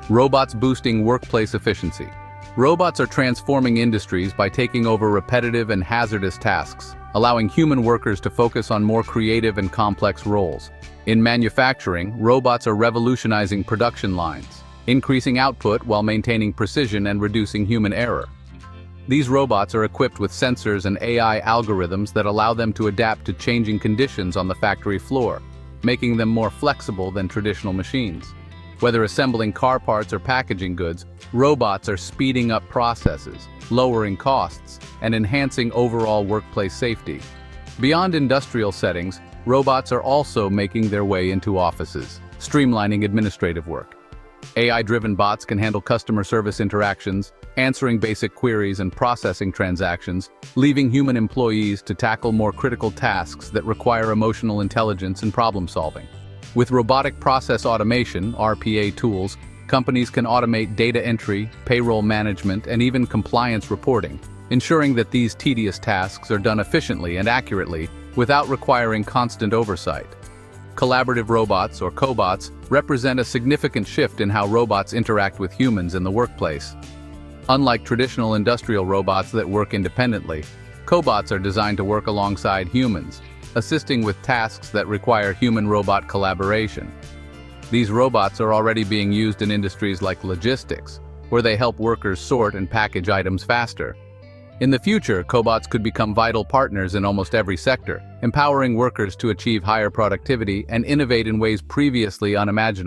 Robots boosting workplace efficiency. Robots are transforming industries by taking over repetitive and hazardous tasks, allowing human workers to focus on more creative and complex roles. In manufacturing, robots are revolutionizing production lines, increasing output while maintaining precision and reducing human error. These robots are equipped with sensors and AI algorithms that allow them to adapt to changing conditions on the factory floor, making them more flexible than traditional machines. Whether assembling car parts or packaging goods, robots are speeding up processes, lowering costs, and enhancing overall workplace safety. Beyond industrial settings, robots are also making their way into offices, streamlining administrative work. AI-driven bots can handle customer service interactions, answering basic queries and processing transactions, leaving human employees to tackle more critical tasks that require emotional intelligence and problem-solving. With robotic process automation, RPA tools, companies can automate data entry, payroll management, and even compliance reporting, ensuring that these tedious tasks are done efficiently and accurately without requiring constant oversight. Collaborative robots, or cobots, represent a significant shift in how robots interact with humans in the workplace. Unlike traditional industrial robots that work independently, cobots are designed to work alongside humans, assisting with tasks that require human-robot collaboration. These robots are already being used in industries like logistics, where they help workers sort and package items faster. In the future, cobots could become vital partners in almost every sector, empowering workers to achieve higher productivity and innovate in ways previously unimaginable.